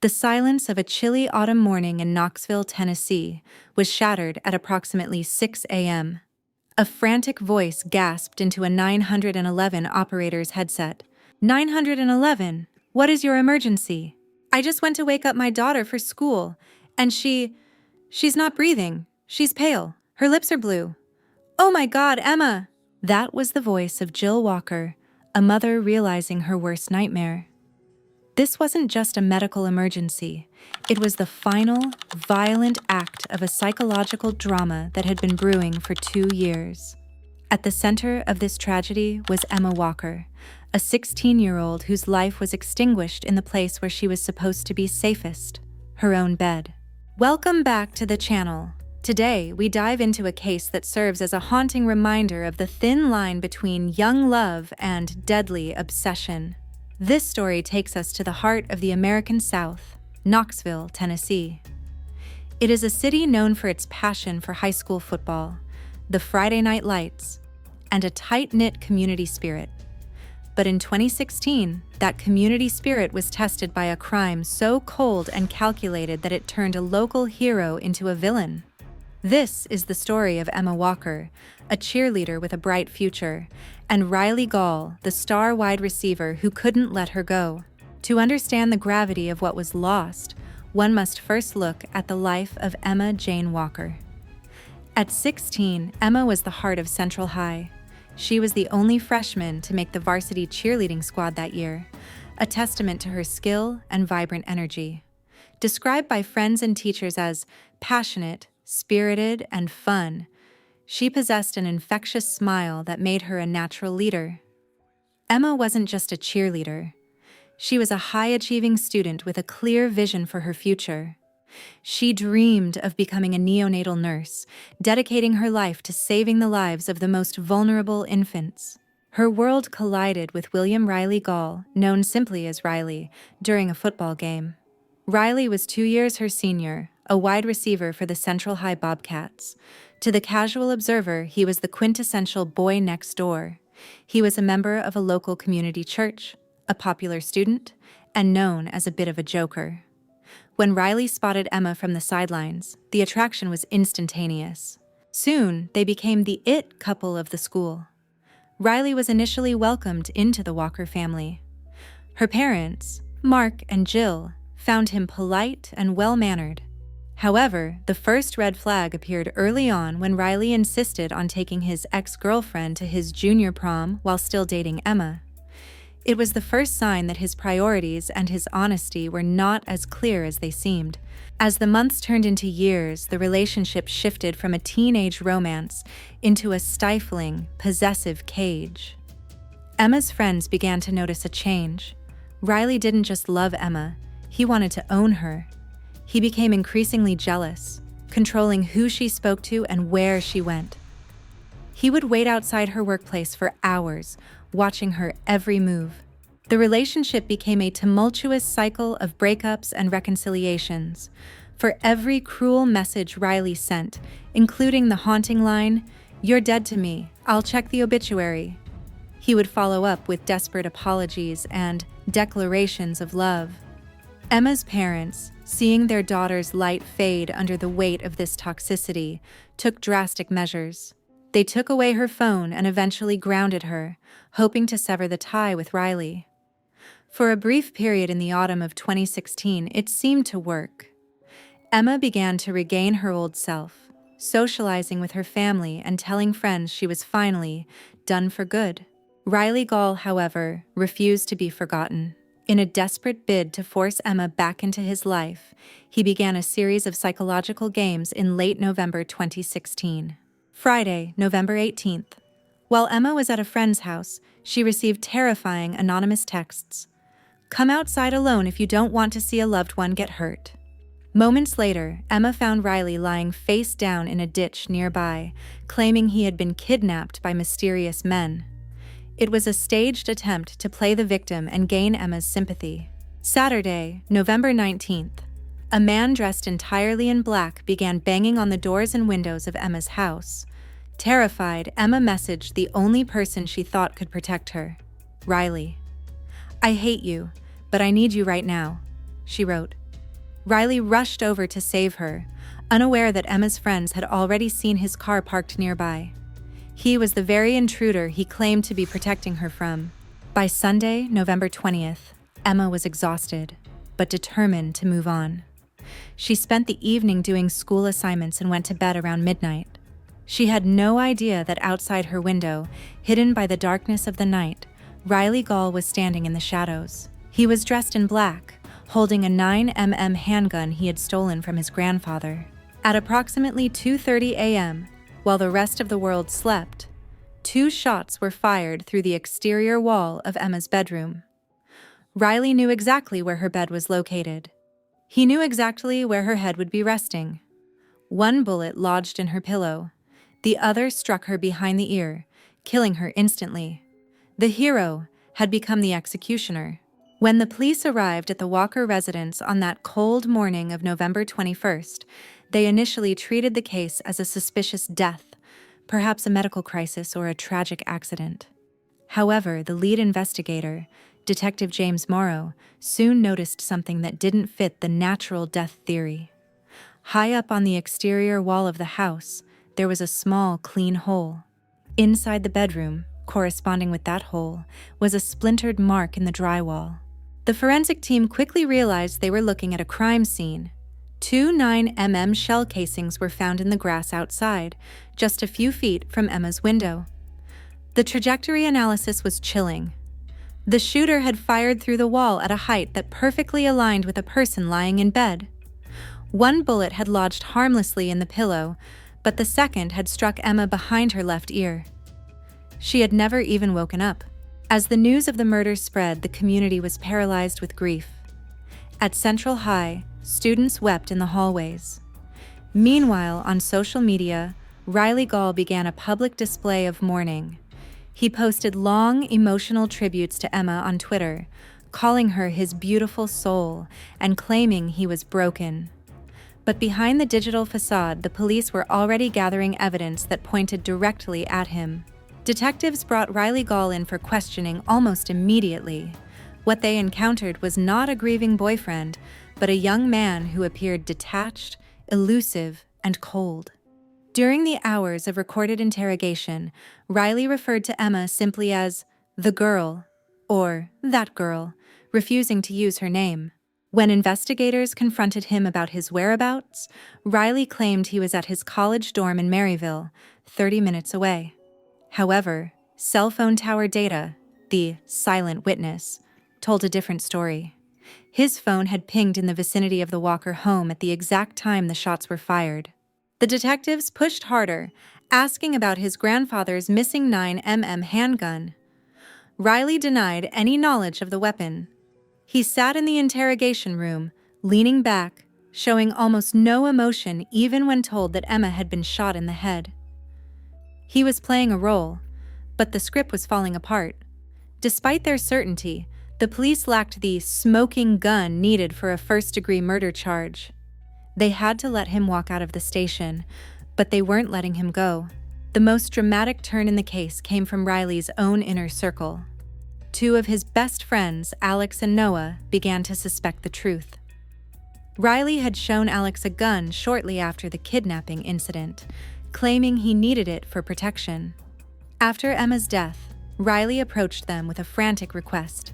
The silence of a chilly autumn morning in Knoxville, Tennessee, was shattered at approximately 6 a.m. A frantic voice gasped into a 911 operator's headset. 911, what is your emergency? I just went to wake up my daughter for school, and she's not breathing. She's pale. Her lips are blue. Oh my God, Emma! That was the voice of Jill Walker, a mother realizing her worst nightmare. This wasn't just a medical emergency. It was the final, violent act of a psychological drama that had been brewing for 2 years. At the center of this tragedy was Emma Walker, a 16-year-old whose life was extinguished in the place where she was supposed to be safest, her own bed. Welcome back to the channel. Today, we dive into a case that serves as a haunting reminder of the thin line between young love and deadly obsession. This story takes us to the heart of the American South, Knoxville, Tennessee. It is a city known for its passion for high school football, the Friday night lights, and a tight-knit community spirit. But in 2016, that community spirit was tested by a crime so cold and calculated that it turned a local hero into a villain. This is the story of Emma Walker, a cheerleader with a bright future, and Riley Gall, the star wide receiver who couldn't let her go. To understand the gravity of what was lost, one must first look at the life of Emma Jane Walker. At 16, Emma was the heart of Central High. She was the only freshman to make the varsity cheerleading squad that year, a testament to her skill and vibrant energy. Described by friends and teachers as passionate, spirited, and fun, she possessed an infectious smile that made her a natural leader. Emma wasn't just a cheerleader. She was a high-achieving student with a clear vision for her future. She dreamed of becoming a neonatal nurse, dedicating her life to saving the lives of the most vulnerable infants. Her world collided with William Riley Gall, known simply as Riley, during a football game. Riley was 2 years her senior, a wide receiver for the Central High Bobcats. To the casual observer, he was the quintessential boy next door. He was a member of a local community church, a popular student, and known as a bit of a joker. When Riley spotted Emma from the sidelines, the attraction was instantaneous. Soon, they became the it couple of the school. Riley was initially welcomed into the Walker family. Her parents, Mark and Jill, found him polite and well-mannered. However, the first red flag appeared early on when Riley insisted on taking his ex-girlfriend to his junior prom while still dating Emma. It was the first sign that his priorities and his honesty were not as clear as they seemed. As the months turned into years, the relationship shifted from a teenage romance into a stifling, possessive cage. Emma's friends began to notice a change. Riley didn't just love Emma, he wanted to own her. He became increasingly jealous, controlling who she spoke to and where she went. He would wait outside her workplace for hours, watching her every move. The relationship became a tumultuous cycle of breakups and reconciliations. For every cruel message Riley sent, including the haunting line, "You're dead to me, I'll check the obituary," he would follow up with desperate apologies and declarations of love. Emma's parents, seeing their daughter's light fade under the weight of this toxicity, took drastic measures. They took away her phone and eventually grounded her, hoping to sever the tie with Riley. For a brief period in the autumn of 2016, it seemed to work. Emma began to regain her old self, socializing with her family and telling friends she was finally done for good. Riley Gall, however, refused to be forgotten. In a desperate bid to force Emma back into his life, he began a series of psychological games in late November 2016. Friday, November 18th. While Emma was at a friend's house, she received terrifying anonymous texts. "Come outside alone if you don't want to see a loved one get hurt." Moments later, Emma found Riley lying face down in a ditch nearby, claiming he had been kidnapped by mysterious men. It was a staged attempt to play the victim and gain Emma's sympathy. Saturday, November 19th. A man dressed entirely in black began banging on the doors and windows of Emma's house. Terrified, Emma messaged the only person she thought could protect her, Riley. "I hate you, but I need you right now," she wrote. Riley rushed over to save her, unaware that Emma's friends had already seen his car parked nearby. He was the very intruder he claimed to be protecting her from. By Sunday, November 20th, Emma was exhausted, but determined to move on. She spent the evening doing school assignments and went to bed around midnight. She had no idea that outside her window, hidden by the darkness of the night, Riley Gall was standing in the shadows. He was dressed in black, holding a 9mm handgun he had stolen from his grandfather. At approximately 2:30 a.m., while the rest of the world slept, 2 shots were fired through the exterior wall of Emma's bedroom. Riley knew exactly where her bed was located. He knew exactly where her head would be resting. 1 bullet lodged in her pillow. The other struck her behind the ear, killing her instantly. The hero had become the executioner. When the police arrived at the Walker residence on that cold morning of November 21st, they initially treated the case as a suspicious death, perhaps a medical crisis or a tragic accident. However, the lead investigator, Detective James Morrow, soon noticed something that didn't fit the natural death theory. High up on the exterior wall of the house, there was a small, clean hole. Inside the bedroom, corresponding with that hole, was a splintered mark in the drywall. The forensic team quickly realized they were looking at a crime scene. 2 9mm shell casings were found in the grass outside, just a few feet from Emma's window. The trajectory analysis was chilling. The shooter had fired through the wall at a height that perfectly aligned with a person lying in bed. 1 bullet had lodged harmlessly in the pillow, but the second had struck Emma behind her left ear. She had never even woken up. As the news of the murder spread, the community was paralyzed with grief. At Central High, students wept in the hallways. Meanwhile, on social media, Riley Gall began a public display of mourning. He posted long, emotional tributes to Emma on Twitter, calling her his beautiful soul and claiming he was broken. But behind the digital facade, the police were already gathering evidence that pointed directly at him. Detectives brought Riley Gall in for questioning almost immediately. What they encountered was not a grieving boyfriend, but a young man who appeared detached, elusive, and cold. During the hours of recorded interrogation, Riley referred to Emma simply as the girl, or that girl, refusing to use her name. When investigators confronted him about his whereabouts, Riley claimed he was at his college dorm in Maryville, 30 minutes away. However, cell phone tower data, the silent witness, told a different story. His phone had pinged in the vicinity of the Walker home at the exact time the shots were fired. The detectives pushed harder, asking about his grandfather's missing 9mm handgun. Riley denied any knowledge of the weapon. He sat in the interrogation room, leaning back, showing almost no emotion even when told that Emma had been shot in the head. He was playing a role, but the script was falling apart. Despite their certainty, the police lacked the smoking gun needed for a first-degree murder charge. They had to let him walk out of the station, but they weren't letting him go. The most dramatic turn in the case came from Riley's own inner circle. 2 of his best friends, Alex and Noah, began to suspect the truth. Riley had shown Alex a gun shortly after the kidnapping incident, claiming he needed it for protection. After Emma's death, Riley approached them with a frantic request.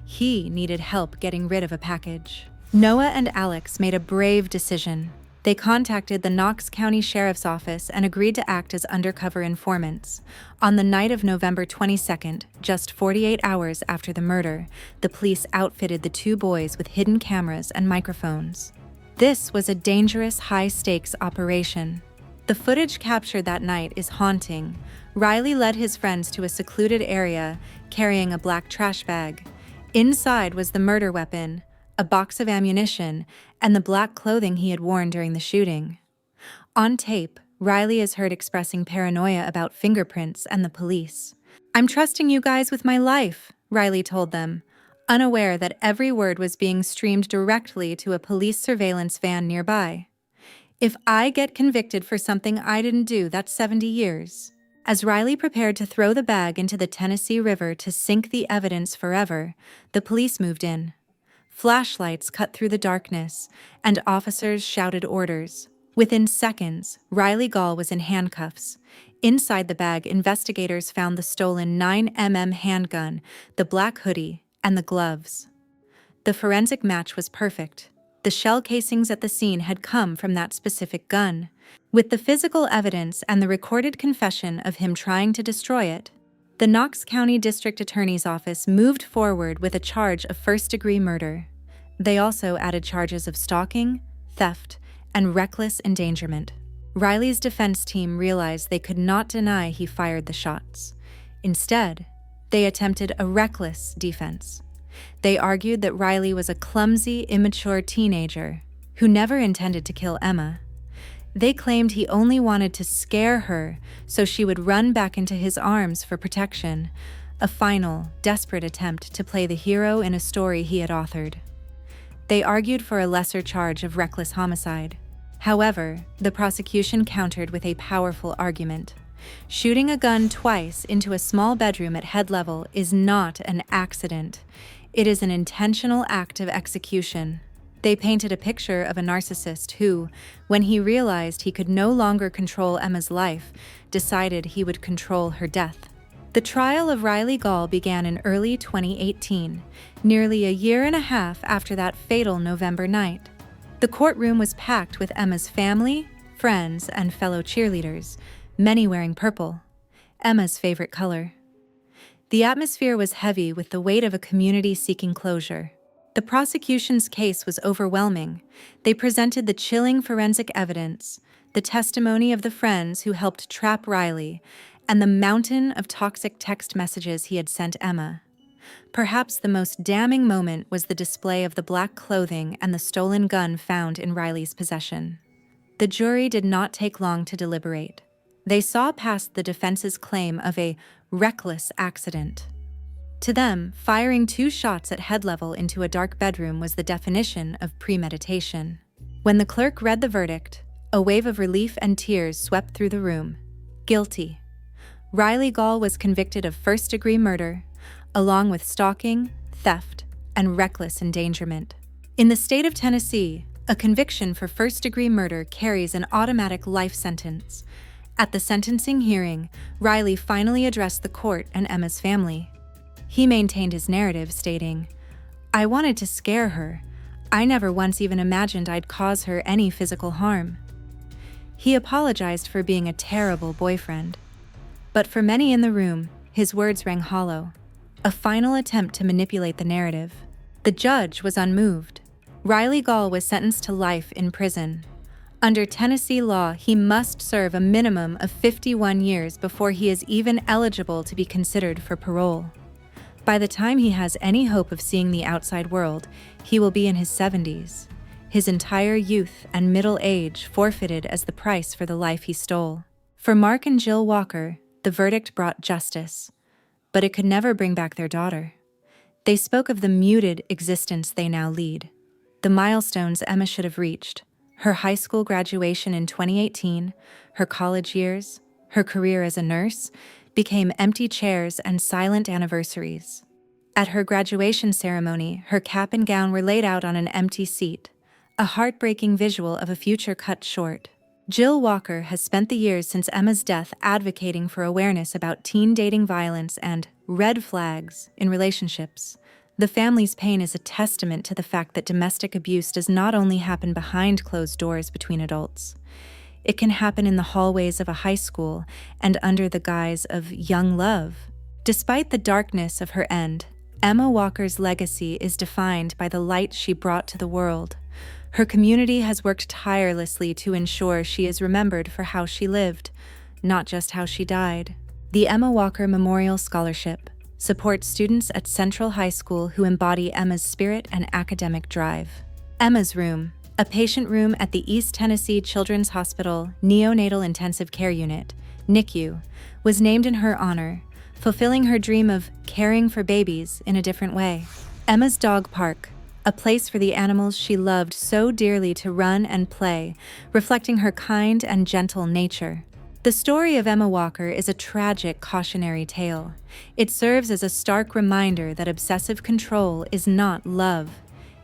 He needed help getting rid of a package. Noah and Alex made a brave decision. They contacted the Knox County Sheriff's Office and agreed to act as undercover informants. On the night of November 22nd, just 48 hours after the murder, the police outfitted the 2 boys with hidden cameras and microphones. This was a dangerous, high-stakes operation. The footage captured that night is haunting. Riley led his friends to a secluded area, carrying a black trash bag. Inside was the murder weapon, a box of ammunition, and the black clothing he had worn during the shooting. On tape, Riley is heard expressing paranoia about fingerprints and the police. "I'm trusting you guys with my life," Riley told them, unaware that every word was being streamed directly to a police surveillance van nearby. "If I get convicted for something I didn't do, that's 70 years. As Riley prepared to throw the bag into the Tennessee River to sink the evidence forever, the police moved in. Flashlights cut through the darkness, and officers shouted orders. Within seconds, Riley Gall was in handcuffs. Inside the bag, investigators found the stolen 9mm handgun, the black hoodie, and the gloves. The forensic match was perfect. The shell casings at the scene had come from that specific gun. With the physical evidence and the recorded confession of him trying to destroy it, the Knox County District Attorney's Office moved forward with a charge of first-degree murder. They also added charges of stalking, theft, and reckless endangerment. Riley's defense team realized they could not deny he fired the shots. Instead, they attempted a reckless defense. They argued that Riley was a clumsy, immature teenager who never intended to kill Emma. They claimed he only wanted to scare her so she would run back into his arms for protection, a final, desperate attempt to play the hero in a story he had authored. They argued for a lesser charge of reckless homicide. However, the prosecution countered with a powerful argument. Shooting a gun twice into a small bedroom at head level is not an accident. It is an intentional act of execution. They painted a picture of a narcissist who, when he realized he could no longer control Emma's life, decided he would control her death. The trial of Riley Gall began in early 2018, nearly a year and a half after that fatal November night. The courtroom was packed with Emma's family, friends, and fellow cheerleaders, many wearing purple, Emma's favorite color. The atmosphere was heavy with the weight of a community seeking closure. The prosecution's case was overwhelming. They presented the chilling forensic evidence, the testimony of the friends who helped trap Riley, and the mountain of toxic text messages he had sent Emma. Perhaps the most damning moment was the display of the black clothing and the stolen gun found in Riley's possession. The jury did not take long to deliberate. They saw past the defense's claim of a reckless accident. To them, firing 2 shots at head level into a dark bedroom was the definition of premeditation. When the clerk read the verdict, a wave of relief and tears swept through the room. Guilty. Riley Gall was convicted of first-degree murder, along with stalking, theft, and reckless endangerment. In the state of Tennessee, a conviction for first-degree murder carries an automatic life sentence. At the sentencing hearing, Riley finally addressed the court and Emma's family. He maintained his narrative, stating, "I wanted to scare her. I never once even imagined I'd cause her any physical harm." He apologized for being a terrible boyfriend. But for many in the room, his words rang hollow, a final attempt to manipulate the narrative. The judge was unmoved. Riley Gall was sentenced to life in prison. Under Tennessee law, he must serve a minimum of 51 years before he is even eligible to be considered for parole. By the time he has any hope of seeing the outside world, he will be in his 70s. His entire youth and middle age forfeited as the price for the life he stole. For Mark and Jill Walker, the verdict brought justice, but it could never bring back their daughter. They spoke of the muted existence they now lead, the milestones Emma should have reached, her high school graduation in 2018, her college years, her career as a nurse, became empty chairs and silent anniversaries. At her graduation ceremony, her cap and gown were laid out on an empty seat, a heartbreaking visual of a future cut short. Jill Walker has spent the years since Emma's death advocating for awareness about teen dating violence and red flags in relationships. The family's pain is a testament to the fact that domestic abuse does not only happen behind closed doors between adults. It can happen in the hallways of a high school and under the guise of young love. Despite the darkness of her end, Emma Walker's legacy is defined by the light she brought to the world. Her community has worked tirelessly to ensure she is remembered for how she lived, not just how she died. The Emma Walker Memorial Scholarship supports students at Central High School who embody Emma's spirit and academic drive. Emma's Room, a patient room at the East Tennessee Children's Hospital Neonatal Intensive Care Unit, NICU, was named in her honor, fulfilling her dream of caring for babies in a different way. Emma's Dog Park, a place for the animals she loved so dearly to run and play, reflecting her kind and gentle nature. The story of Emma Walker is a tragic cautionary tale. It serves as a stark reminder that obsessive control is not love.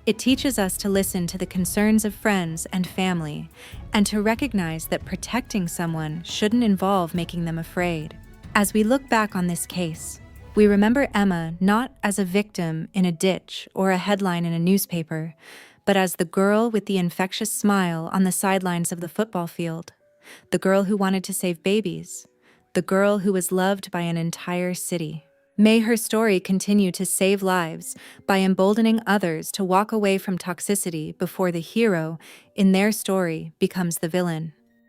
It teaches us to listen to the concerns of friends and family, and to recognize that protecting someone shouldn't involve making them afraid. As we look back on this case, we remember Emma not as a victim in a ditch or a headline in a newspaper, but as the girl with the infectious smile on the sidelines of the football field, the girl who wanted to save babies, the girl who was loved by an entire city. May her story continue to save lives by emboldening others to walk away from toxicity before the hero in their story becomes the villain.